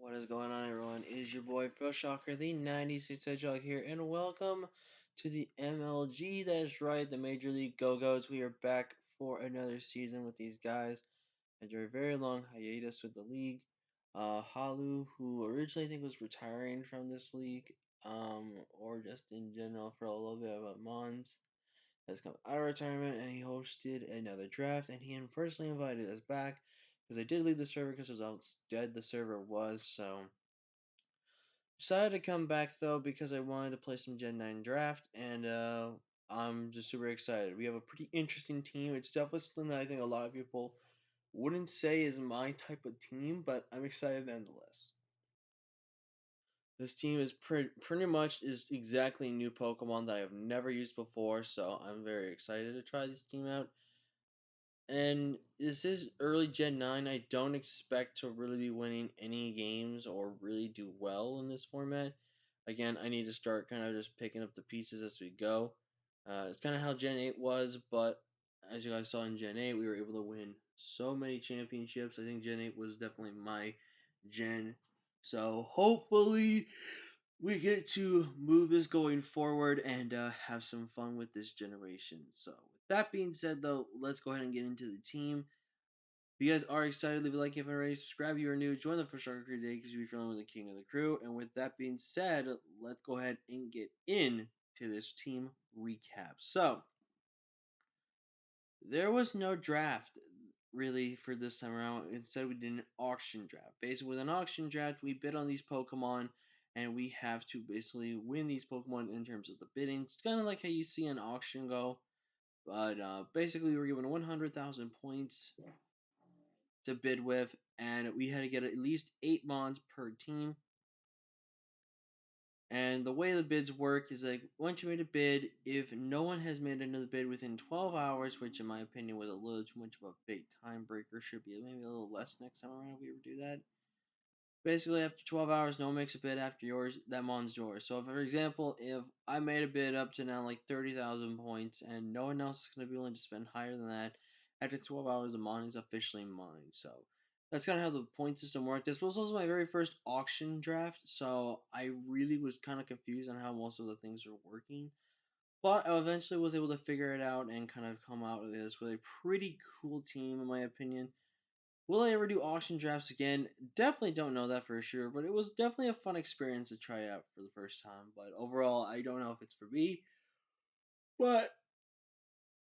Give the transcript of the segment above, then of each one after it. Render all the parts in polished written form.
What is going on, everyone? It is your boy Pro Shocker, the 96 Hedgehog here, and welcome to the MLG. That's right, the Major League Go-Go's. We are back for another season with these guys after a very long hiatus with the league. Halu, who originally I think was retiring from this league, or just in general for a little bit of a Mons, has come out of retirement and he hosted another draft, and he personally invited us back because I did leave the server because of how dead the server was. So decided to come back though because I wanted to play some Gen 9 draft, and I'm just super excited. We have a pretty interesting team. It's definitely something that I think a lot of people wouldn't say is my type of team, but I'm excited nonetheless. This team is pretty much is exactly new Pokemon that I have never used before, so I'm very excited to try this team out. And this is early Gen 9. I don't expect to really be winning any games or really do well in this format. Again, I need to start kind of just picking up the pieces as we go. It's kind of how Gen 8 was, but as you guys saw in Gen 8, we were able to win so many championships. I think Gen 8 was definitely my gen. So hopefully we get to move this going forward and have some fun with this generation. So, with that being said, though, let's go ahead and get into the team. If you guys are excited, leave a like if you're ready, subscribe if you're new, join the First Shark Crew today because you'll be feeling with the king of the crew. And with that being said, let's go ahead and get into this team recap. So, there was no draft really for this time around. Instead, we did an auction draft. Basically, with an auction draft, we bid on these Pokemon, and we have to basically win these Pokemon in terms of the bidding. It's kind of like how you see an auction go, but basically, we were given 100,000 points to bid with, and we had to get at least 8 Mons per team. And the way the bids work is like once you made a bid, if no one has made another bid within 12 hours, which in my opinion was a little too much of a big time breaker, should be maybe a little less next time around if we ever do that. Basically, after 12 hours, no one makes a bid after yours, that mon's yours. So, for example, if I made a bid up to now like 30,000 points and no one else is going to be willing to spend higher than that, after 12 hours, the mon is officially mine. So, that's kind of how the point system worked. This was also my very first auction draft, so I really was kind of confused on how most of the things were working. But I eventually was able to figure it out and kind of come out of this with a pretty cool team, in my opinion. Will I ever do auction drafts again? Definitely don't know that for sure, but it was definitely a fun experience to try out for the first time. But overall, I don't know if it's for me, but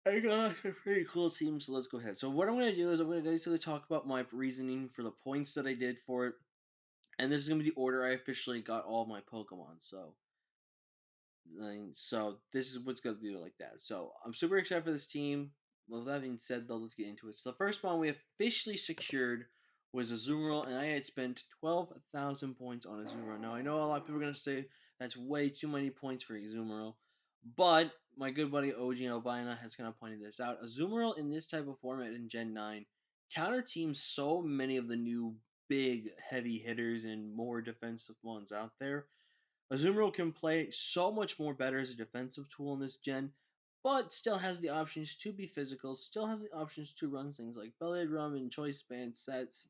I got a pretty cool team, so let's go ahead. So what I'm going to do is I'm going to basically talk about my reasoning for the points that I did for it, and this is going to be the order I officially got all of my Pokemon. So this is what's going to do like that. So I'm super excited for this team. With that being said, though, let's get into it. So the first one we officially secured was Azumarill, and I had spent 12,000 points on Azumarill. Now I know a lot of people are going to say that's way too many points for Azumarill, but my good buddy OG and Albina has kind of pointed this out. Azumarill in this type of format in Gen 9 counter teams so many of the new big heavy hitters and more defensive ones out there. Azumarill can play so much more better as a defensive tool in this gen, but still has the options to be physical, still has the options to run things like belly drum and choice band sets,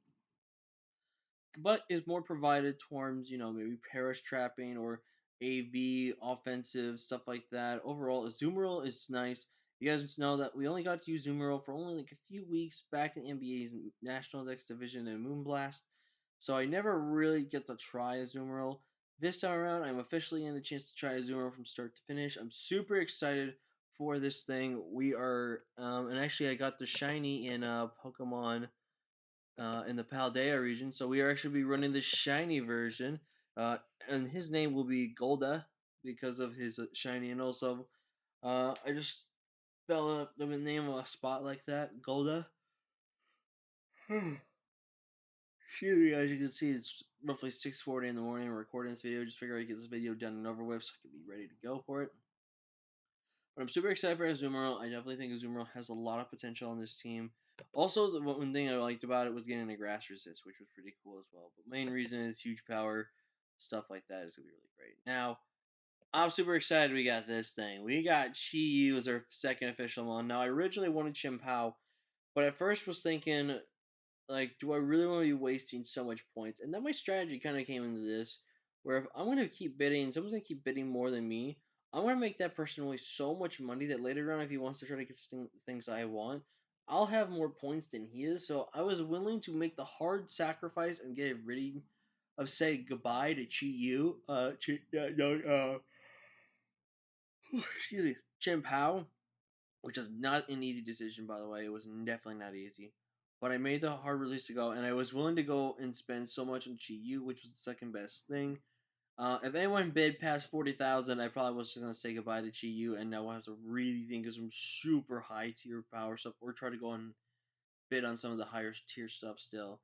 but is more provided towards, maybe perish trapping or AV offensive stuff like that. Overall, Azumarill is nice. You guys know that we only got to use Azumarill for only like a few weeks back in the NBA's National Dex Division and Moonblast, so I never really get to try Azumarill. This time around, I'm officially in the chance to try Azumarill from start to finish. I'm super excited for this thing. We are, and actually, I got the shiny in Pokemon in the Paldea region, so we are actually be running the shiny version. Uh, and his name will be Golda because of his shiny, and also, I just spell up the name of a spot like that, Golda. Excuse me, as you can see, it's roughly 6:40 in the morning. I'm recording this video. Just figure I get this video done and over with so I can be ready to go for it. But I'm super excited for Azumarill. I definitely think Azumarill has a lot of potential on this team. Also, the one thing I liked about it was getting a grass resist, which was pretty cool as well. But main reason is huge power, stuff like that is gonna be really great. Now, I'm super excited we got this thing. We got Chi as our second official one. Now, I originally wanted Chimpao, but at first was thinking like, do I really want to be wasting so much points? And then my strategy kind of came into this, where if I'm going to keep bidding, and someone's going to keep bidding more than me, I'm going to make that person waste so much money that later on, if he wants to try to get things I want, I'll have more points than he is. So I was willing to make the hard sacrifice and get rid of say goodbye to Chi Yu, excuse me, Chen Pao, which is not an easy decision, by the way. It was definitely not easy. But I made the hard release to go, and I was willing to go and spend so much on Chi Yu, which was the second best thing. If anyone bid past 40,000, I probably was just gonna say goodbye to Chi Yu, and now I have to really think of some super high tier power stuff, or try to go and bid on some of the higher tier stuff still.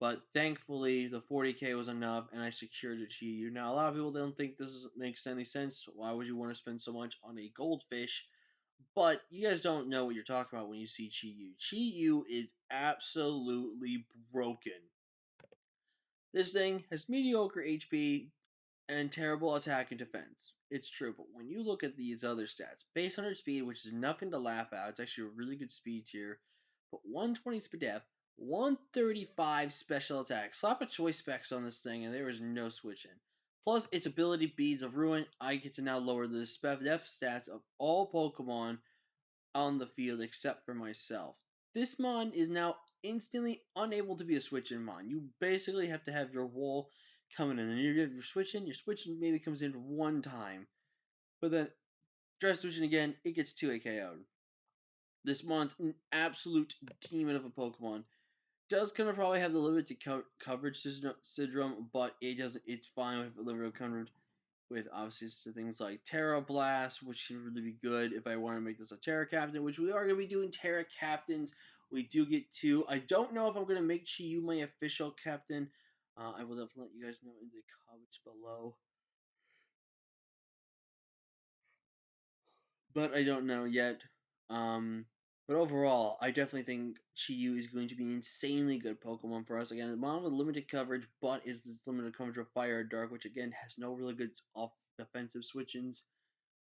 But thankfully, the 40k was enough, and I secured a Chi Yu. Now, a lot of people don't think makes any sense. Why would you want to spend so much on a goldfish? But you guys don't know what you're talking about when you see Chi Yu. Chi Yu is absolutely broken. This thing has mediocre HP and terrible attack and defense. It's true, but when you look at these other stats, base 100 speed, which is nothing to laugh at, it's actually a really good speed tier, but 120 speed def, 135 special attack. Slap a choice specs on this thing, and there is no switching. Plus, its ability Beads of Ruin, I get to now lower the def stats of all Pokemon on the field except for myself. This mon is now instantly unable to be a switch-in mon. You basically have to have your wall coming in, and you're switching maybe comes in one time, but then try switching again, it gets 2 KO'd. This mon's an absolute demon of a Pokemon. Does kind of probably have the limited coverage syndrome, but it doesn't. It's fine with limited coverage with obviously things like Terra Blast, which can really be good if I want to make this a Terra Captain, which we are going to be doing Terra Captains. We do get two. I don't know if I'm going to make Chi Yu my official captain. I will definitely let you guys know in the comments below. But I don't know yet. But overall, I definitely think Chi Yu is going to be an insanely good Pokemon for us. Again, the model with limited coverage, but is this limited coverage of Fire or Dark, which again has no really good off defensive switch-ins.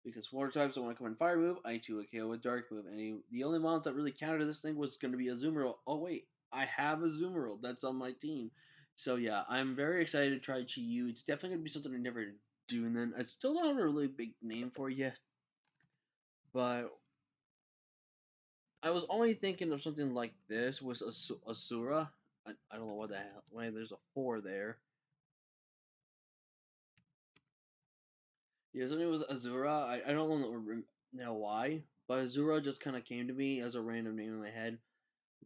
Because water types don't want to come in fire move, I too a KO with dark move. And the only models that really counted this thing was going to be a Azumarill. Oh wait, I have a Azumarill that's on my team. So yeah, I'm very excited to try Chi Yu. It's definitely going to be something I never do. And then I still don't have a really big name for it yet. But I was only thinking of something like this was Asura. I don't know what the hell. Why there's a 4 there. Yeah, something with Azura. I don't know why, but Azura just kind of came to me as a random name in my head.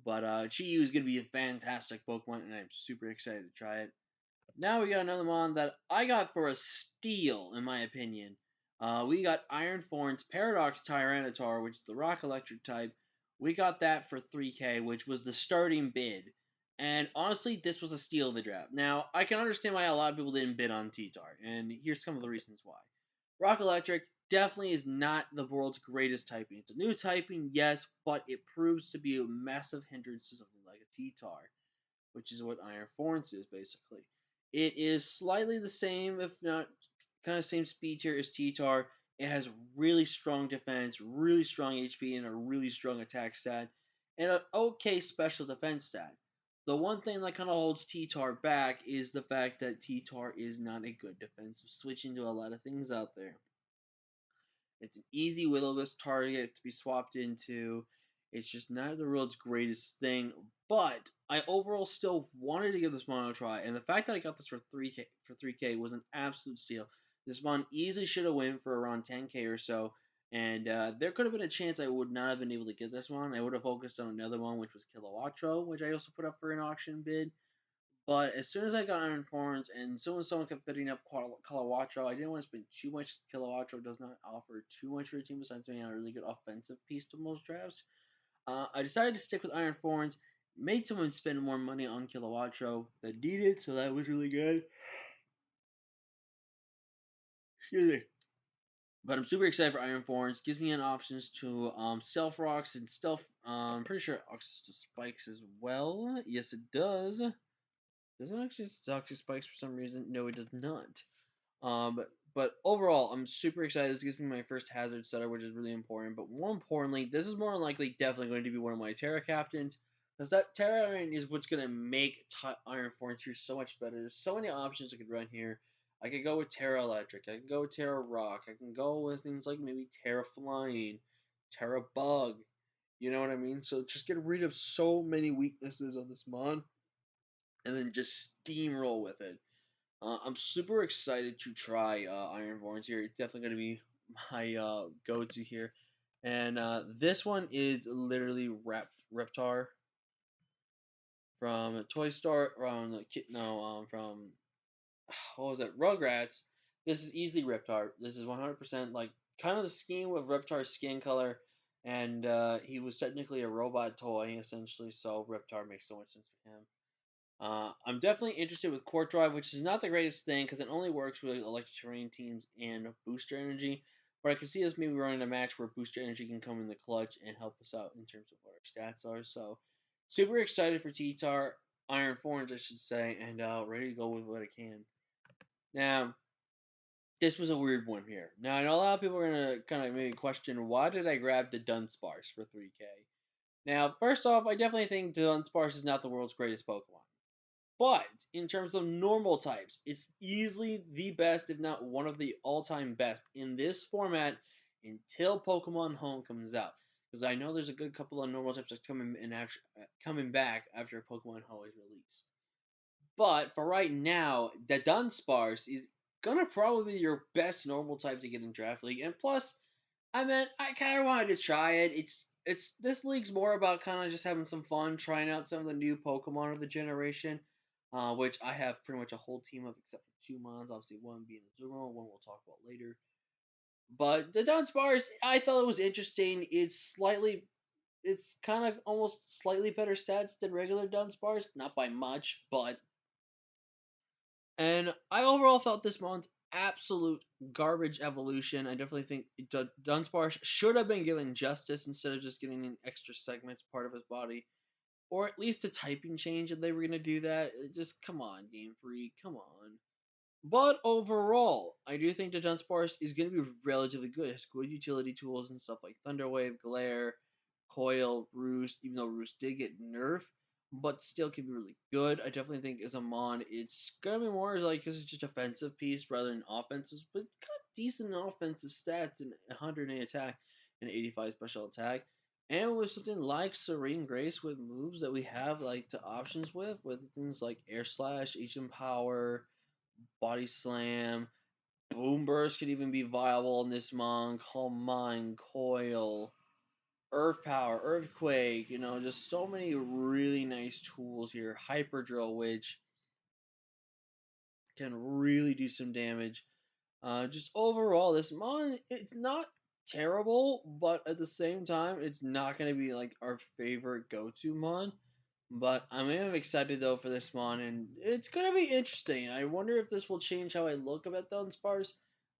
But Chi Yu is going to be a fantastic Pokemon, and I'm super excited to try it. Now we got another mon that I got for a steal, in my opinion. We got Iron Thorn's Paradox Tyranitar, which is the Rock Electric type. We got that for 3k, which was the starting bid. And honestly, this was a steal of the draft. Now, I can understand why a lot of people didn't bid on T-Tar, and here's some of the reasons why. Rock Electric definitely is not the world's greatest typing. It's a new typing, yes, but it proves to be a massive hindrance to something like a T-Tar, which is what Iron Force is basically. It is slightly the same, if not kind of same speed tier as T-Tar. It has really strong defense, really strong HP, and a really strong attack stat, and an okay special defense stat. The one thing that kind of holds T-Tar back is the fact that T-Tar is not a good defensive switch into a lot of things out there. It's an easy Will-O-Wisp target to be swapped into. It's just not the world's greatest thing, but I overall still wanted to give this mon a try, and the fact that I got this for 3k was an absolute steal. This mon easily should have went for around 10k or so, and there could have been a chance I would not have been able to get this one. I would have focused on another one, which was Kilowattrel, which I also put up for an auction bid. But as soon as I got Iron Forms and someone kept bidding up Kilowattrel, I didn't want to spend too much. Kilowattrel does not offer too much for a team besides being a really good offensive piece to most drafts. I decided to stick with Iron Forms, made someone spend more money on Kilowattrel that needed, so that was really good. Excuse me. But I'm super excited for Iron Forms. Gives me an options to Stealth Rocks and Stealth. I'm pretty sure access to Spikes as well. Yes, it does. Does it actually Toxic Spikes for some reason? No, it does not. But overall, I'm super excited. This gives me my first hazard setter, which is really important. But more importantly, this is more likely definitely going to be one of my Terra captains. Because that Terra Iron is what's gonna make Iron Frontier so much better. There's so many options I could run here. I could go with Terra Electric. I can go with Terra Rock. I can go with things like maybe Terra Flying, Terra Bug. You know what I mean? So just get rid of so many weaknesses of this mod, and then just steamroll with it. I'm super excited to try Ironborns here. It's definitely going to be my go-to here. And this one is literally Reptar from Toy Story, from what was it, Rugrats. This is easily Reptar. This is 100% like kind of the scheme of Reptar's skin color, and he was technically a robot toy essentially, so Reptar makes so much sense for him. I'm definitely interested with Court Drive, which is not the greatest thing because it only works with electric terrain teams and Booster Energy. But I can see us maybe running a match where Booster Energy can come in the clutch and help us out in terms of what our stats are. So, super excited for T-Tar, Iron Forms, I should say, and ready to go with what I can. Now, this was a weird one here. Now, I know a lot of people are going to kind of maybe question why did I grab the Dunsparce for 3K? Now, first off, I definitely think Dunsparce is not the world's greatest Pokemon. But in terms of normal types, it's easily the best, if not one of the all-time best in this format until Pokemon Home comes out. Because I know there's a good couple of normal types that coming back after Pokemon Home is released. But for right now, the Dunsparce is gonna probably be your best normal type to get in Draft League. And plus, I kind of wanted to try it. It's this league's more about kind of just having some fun, trying out some of the new Pokemon of the generation, which I have pretty much a whole team of except for two mons. Obviously, one being Azumarill, one we'll talk about later. But the Dunsparce, I thought it was interesting. It's kind of almost slightly better stats than regular Dunsparce, not by much, but and I overall felt this mon's absolute garbage evolution. I definitely think Dunsparce should have been given justice instead of just getting an extra segments part of his body. Or at least a typing change if they were going to do that. Just come on, Game Freak, come on. But overall, I do think the Dunsparce is going to be relatively good. It has good utility tools and stuff like Thunderwave, Glare, Coil, Roost, even though Roost did get nerfed, but still can be really good. I definitely think as a mon, it's going to be more like because it's just defensive piece rather than offensive, but it's got decent offensive stats and 108 attack and 85 special attack. And with something like Serene Grace with moves that we have like to options with things like Air Slash, Agent Power, Body Slam, Boom Burst could even be viable in this mon. Calm Mind, Coil, Earth Power, Earthquake, just so many really nice tools here. Hyper Drill, which can really do some damage. Just overall, this mon, it's not terrible, but at the same time, it's not going to be like our favorite go-to mon. But I am excited though for this mon, and it's gonna be interesting. I wonder if this will change how I look about Dunsparce.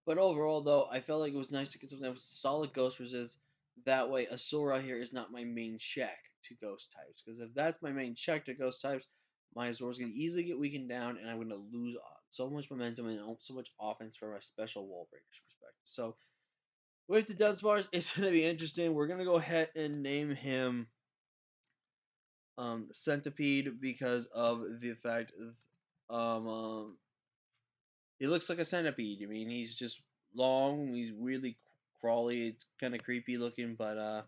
But overall, though, I felt like it was nice to get something with solid ghost resist. That way, Asura here is not my main check to ghost types. Because if that's my main check to ghost types, my Azura's gonna easily get weakened down, and I'm gonna lose so much momentum and so much offense from my special wall breakers perspective. So with the Dunsparce, it's gonna be interesting. We're gonna go ahead and name him centipede because of the fact he looks like a centipede. I mean, he's just long, he's really crawly, it's kind of creepy looking, but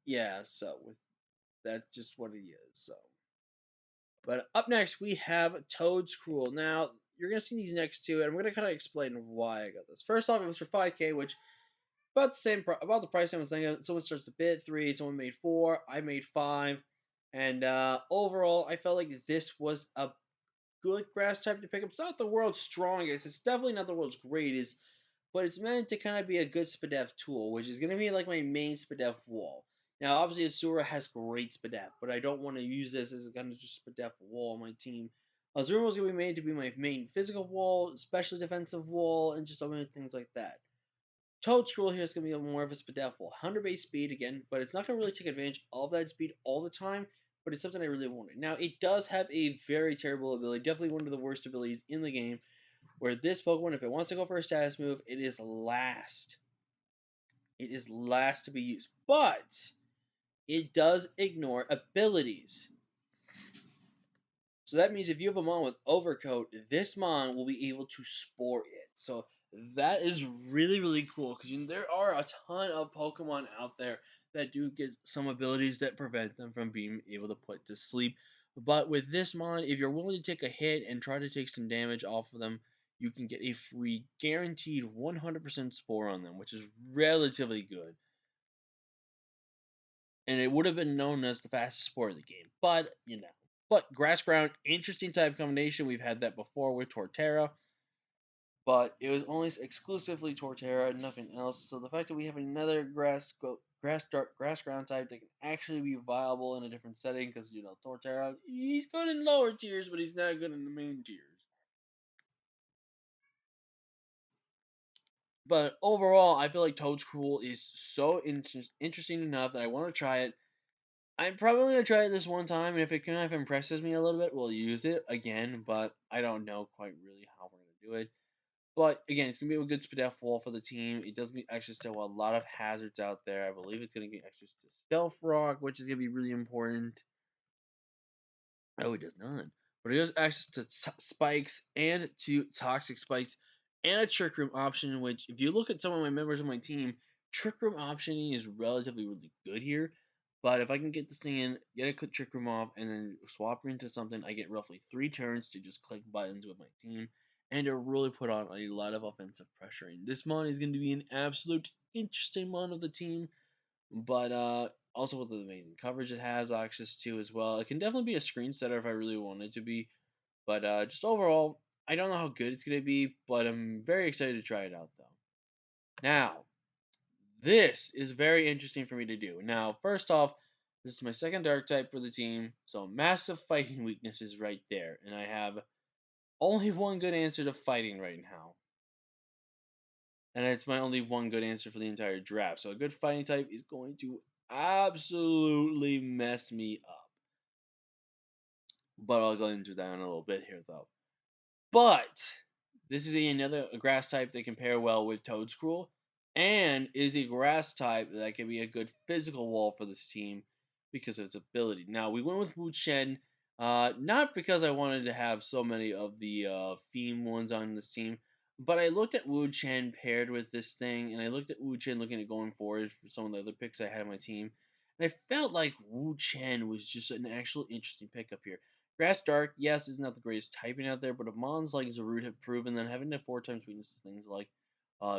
yeah, so with that's just what he is. So but up next we have Toad's Cruel. Now you're gonna see these next two, and I'm gonna kind of explain why I got this. First off, it was for 5K, which about the same about the price I was thinking. Someone starts to bid 3, someone made 4, I made 5. And overall, I felt like this was a good grass type to pick up. It's not the world's strongest. It's definitely not the world's greatest, but it's meant to kind of be a good SPDEF tool, which is going to be like my main SPDEF wall. Now, obviously, Asura has great SPDEF, but I don't want to use this as a kind of just SPDEF wall on my team. Azura is going to be made to be my main physical wall, especially defensive wall, and just other things like that. Toad Scroll here is going to be more of a SPDEF wall. 100 base speed again, but it's not going to really take advantage of that speed all the time, but it's something I really wanted. Now, it does have a very terrible ability, definitely one of the worst abilities in the game, where this Pokemon, if it wants to go for a status move, it is last. It is last to be used. But it does ignore abilities. So that means if you have a mon with overcoat, this mon will be able to spore it. So that is really really cool because there are a ton of Pokemon out there that do get some abilities that prevent them from being able to put to sleep. But with this mon, if you're willing to take a hit and try to take some damage off of them, you can get a free guaranteed 100% spore on them, which is relatively good. And it would have been known as the fastest sport of the game. But, But grass ground, interesting type combination. We've had that before with Torterra, but it was only exclusively Torterra, nothing else. So the fact that we have another grass ground type that can actually be viable in a different setting, because Torterra, he's good in lower tiers, but he's not good in the main tiers. But overall, I feel like Toadstool is so interesting enough that I want to try it. I'm probably gonna try it this one time, and if it kind of impresses me a little bit, we'll use it again. But I don't know quite really how we're gonna do it. But again, it's gonna be a good SPDF wall for the team. It does get access to a lot of hazards out there. I believe it's gonna get access to Stealth Rock, which is gonna be really important. Oh, it does not. But it has access to spikes and to toxic spikes and a trick room option, which if you look at some of my members of my team, trick room optioning is relatively really good here. But if I can get this thing in, get a trick room off, and then swap her into something, I get roughly 3 turns to just click buttons with my team and to really put on a lot of offensive pressure. And this mon is going to be an absolute interesting mon of the team, but also with the amazing coverage it has access to as well. It can definitely be a screen setter if I really wanted to be, but just overall, I don't know how good it's going to be, but I'm very excited to try it out though. Now, this is very interesting for me to do. Now, first off, this is my second dark type for the team, so massive fighting weaknesses right there, and I have only one good answer to fighting right now. And it's my only one good answer for the entire draft. So a good fighting type is going to absolutely mess me up. But I'll go into that in a little bit here, though. But this is another grass type that can pair well with Toedscruel, and is a grass type that can be a good physical wall for this team because of its ability. Now we went with Wu Chen, not because I wanted to have so many of the theme ones on this team, but I looked at Wu Chen paired with this thing, and I looked at Wu Chen looking at going forward for some of the other picks I had on my team, and I felt like Wu Chen was just an actual interesting pickup here. Grass Dark, yes, is not the greatest typing out there, but if mons like Zarude have proven that having a 4 times weakness to things like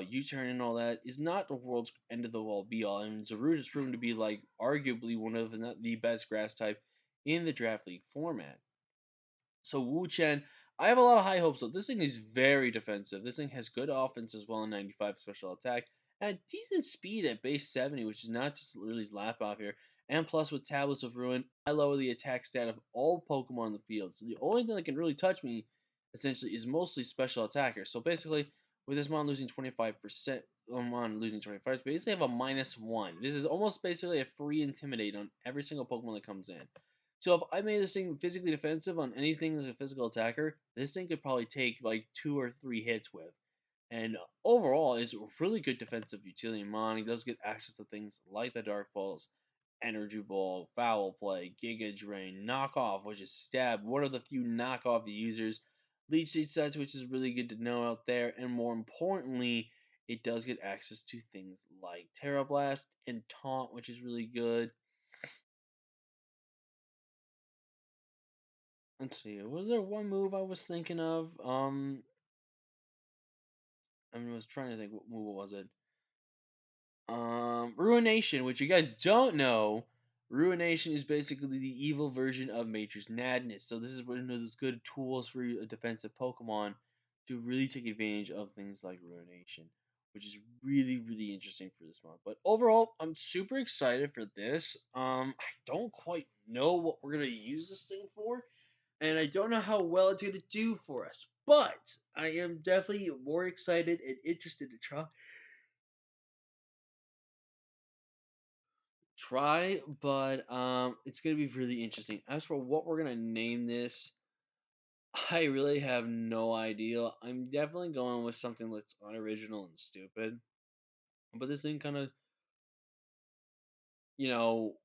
U-turn and all that is not the world's end of the world be all. And Zarude has proven to be like arguably one of the best grass type in the draft league format. So Wu Chen, I have a lot of high hopes. So this thing is very defensive. This thing has good offense as well in 95 special attack and decent speed at base 70, which is not just really lap off here. And plus with Tablets of Ruin, I lower the attack stat of all Pokemon in the field. So the only thing that can really touch me essentially is mostly special attackers. So basically, with this mon losing 25%, mon losing 25%, basically have a -1. This is almost basically a free intimidate on every single Pokemon that comes in. So if I made this thing physically defensive on anything as a physical attacker, this thing could probably take like 2 or 3 hits with. And overall, is a really good defensive utility mon. He does get access to things like the Dark Pulse, Energy Ball, Foul Play, Giga Drain, Knockoff, which is Stab, one of the few knockoff users, Leech Seed sets, which is really good to know out there, and more importantly, it does get access to things like Terra Blast and Taunt, which is really good. Let's see. Was there one move I was thinking of? I was trying to think what move was it. Ruination, which you guys don't know. Ruination is basically the evil version of Matrix Madness. So this is one of those good tools for a defensive Pokemon to really take advantage of things like Ruination, which is really really interesting for this month. But overall, I'm super excited for this. I don't quite know what we're gonna use this thing for, and I don't know how well it's going to do for us. But I am definitely more excited and interested to try. But it's going to be really interesting. As for what we're going to name this, I really have no idea. I'm definitely going with something that's unoriginal and stupid. But this thing kind of, you know,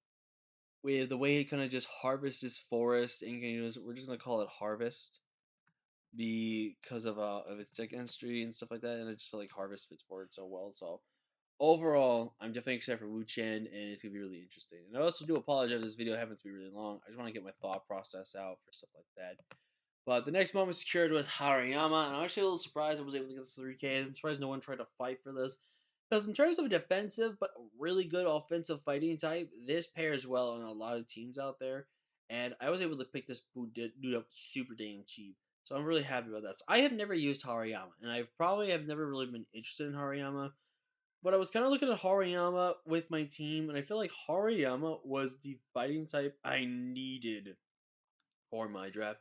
with the way it kind of just harvests this forest, and we're just gonna call it harvest because of its tech industry and stuff like that. And I just feel like harvest fits forward so well. So overall, I'm definitely excited for Wu Chen, and it's gonna be really interesting. And I also do apologize if this video happens to be really long. I just want to get my thought process out for stuff like that. But the next moment secured was Hariyama, and I'm actually a little surprised I was able to get this 3K. I'm surprised no one tried to fight for this. Because in terms of a defensive but really good offensive fighting type, this pairs well on a lot of teams out there. And I was able to pick this dude up super dang cheap. So I'm really happy about that. So I have never used Hariyama, and I probably have never really been interested in Hariyama. But I was kind of looking at Hariyama with my team, and I feel like Hariyama was the fighting type I needed for my draft.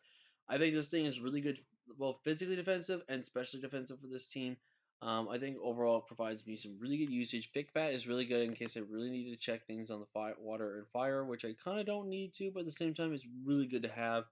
I think this thing is really good, both physically defensive and specially defensive for this team. I think overall it provides me some really good usage. Fick Fat is really good in case I really need to check things on the water and fire, which I kind of don't need to, but at the same time, it's really good to have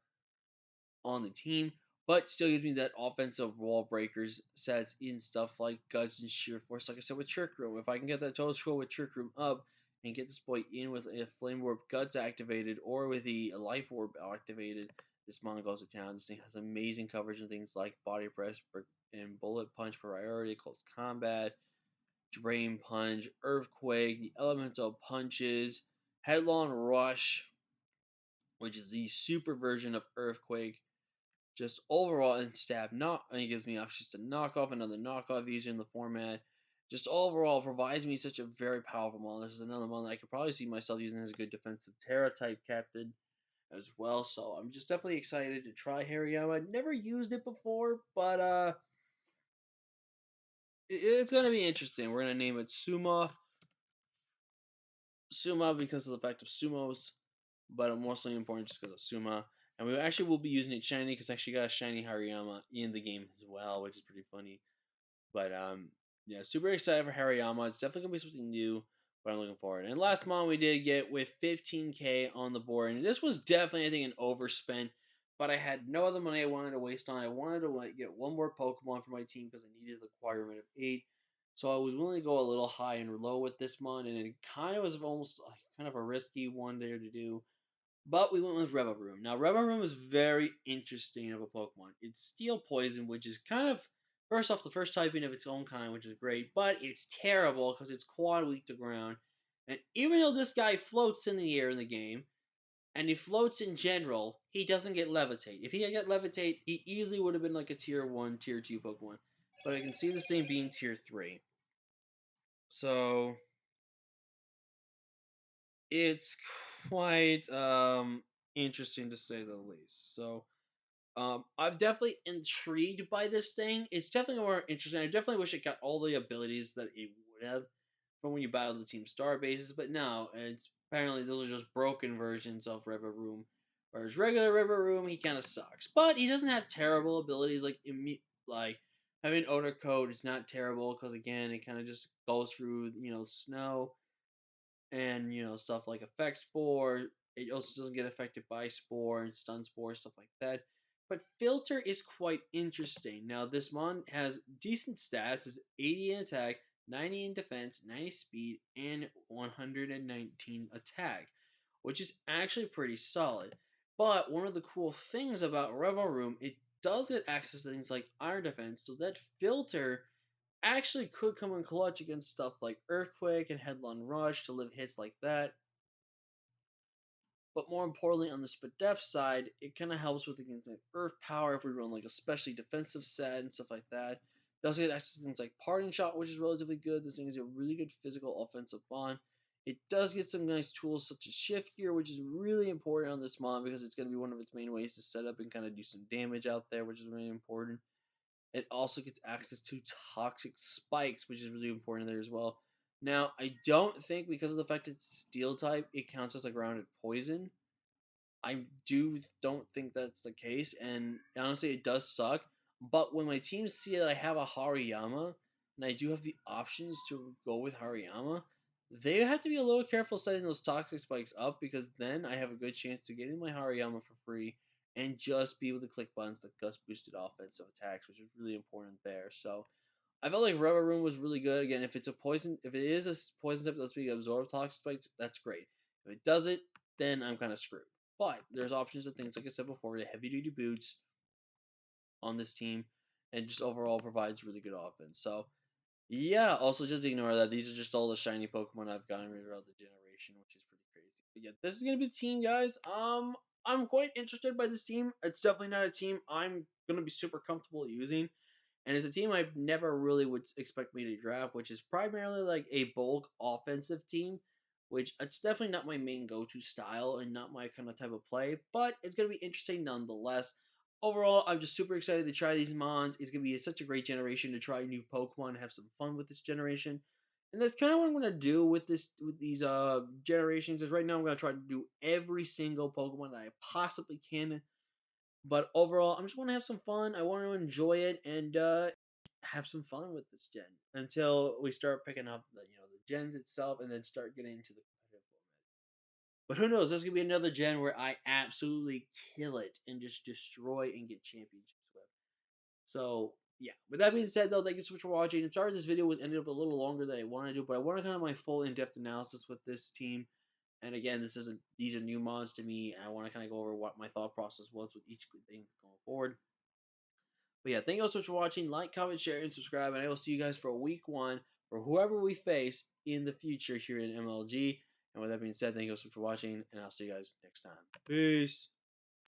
on the team, but still gives me that offensive wall breakers sets in stuff like Guts and Sheer Force. Like I said with Trick Room, if I can get that total control with Trick Room up and get this boy in with a Flame Warp Guts activated or with the Life Orb activated, this mon goes to town. This thing has amazing coverage in things like Body Press and Bullet Punch priority, Close Combat, Drain Punch, Earthquake, the Elemental Punches, Headlong Rush, which is the super version of Earthquake, just overall and stab not and it gives me options to knock off another knockoff using the format. Just overall provides me such a very powerful model. This is another one that I could probably see myself using as a good defensive Terra type captain as well. So I'm just definitely excited to try Hariyama. I'd never used it before, but it's gonna be interesting. We're gonna name it Suma because of the fact of sumos, but mostly important just because of Suma. And we actually will be using it shiny because I actually got a shiny Hariyama in the game as well, which is pretty funny. But yeah, super excited for Hariyama. It's definitely gonna be something new, but I'm looking forward. And last month we did get with 15K on the board, and this was definitely I think an overspend. But I had no other money I wanted to waste on. I wanted to get one more Pokemon for my team because I needed the requirement of 8. So I was willing to go a little high and low with this one, and it kind of was almost like kind of a risky one there to do. But we went with Revaroom. Now, Revaroom is very interesting of a Pokemon. It's Steel Poison, which is kind of, first off, the first typing of its own kind, which is great, but it's terrible because it's quad weak to ground. And even though this guy floats in the air in the game, and he floats in general, he doesn't get Levitate. If he had got Levitate, he easily would have been like a Tier 1, Tier 2 Pokemon. But I can see this thing being Tier 3. So, it's quite interesting to say the least. So, I'm definitely intrigued by this thing. It's definitely more interesting. I definitely wish it got all the abilities that it would have from when you battle the Team Star bases, but no, it's apparently those are just broken versions of River Room. Whereas regular River Room, he kind of sucks, but he doesn't have terrible abilities like having Odor Code is not terrible because again, it kind of just goes through snow and stuff like effect spore. It also doesn't get affected by spore and stun spore, stuff like that. But filter is quite interesting. Now this mon has decent stats: is 80 in attack, 90 in defense, 90 speed, and 119 attack, which is actually pretty solid. But one of the cool things about Revel Room, it does get access to things like Iron Defense, so that filter actually could come in clutch against stuff like Earthquake and Headlong Rush to live hits like that. But more importantly, on the Spadef side, it kind of helps with against like Earth Power if we run like a specially defensive set and stuff like that. Does get access to things like Parting Shot, which is relatively good. This thing is a really good physical offensive bond. It does get some nice tools such as Shift Gear, which is really important on this mod because it's going to be one of its main ways to set up and kind of do some damage out there, which is really important. It also gets access to toxic spikes, which is really important there as well. Now, I don't think because of the fact it's steel type, it counts as a grounded poison. I don't think that's the case, and honestly, it does suck. But when my teams see that I have a Hariyama, and I do have the options to go with Hariyama, they have to be a little careful setting those toxic spikes up because then I have a good chance to get in my Hariyama for free and just be able to click buttons that gust boosted offensive attacks, which is really important there. So I felt like Rubber Room was really good. Again, if it is a poison type that's being absorbed toxic spikes, that's great. If it does it, then I'm kind of screwed. But there's options of things, like I said before, the heavy duty boots on this team, and just overall provides really good offense. So yeah, also just ignore that. These are just all the shiny Pokemon I've gotten throughout the generation, which is pretty crazy. But yeah, this is gonna be the team, guys. I'm quite interested by this team. It's definitely not a team I'm gonna be super comfortable using. And it's a team I've never really would expect me to draft, which is primarily like a bulk offensive team, which it's definitely not my main go-to style and not my kind of type of play, but it's gonna be interesting nonetheless. Overall, I'm just super excited to try these mons. It's gonna be such a great generation to try new Pokemon and have some fun with this generation. And that's kind of what I'm gonna do with these generations. Is right now I'm gonna try to do every single Pokemon that I possibly can, but overall, I'm just want to have some fun. I want to enjoy it and have some fun with this gen until we start picking up the gens itself and then start getting into the competitive format. But who knows? This could be another gen where I absolutely kill it and just destroy and get championships with. So yeah. With that being said, though, thank you so much for watching. I'm sorry this video was ended up a little longer than I wanted to, but I wanted kind of my full in-depth analysis with this team. And again, these are new mods to me, and I want to kind of go over what my thought process was with each thing going forward. But yeah, thank you all so much for watching. Like, comment, share, and subscribe. And I will see you guys for week 1 or whoever we face in the future here in MLG. And with that being said, thank you all so much for watching, and I'll see you guys next time. Peace.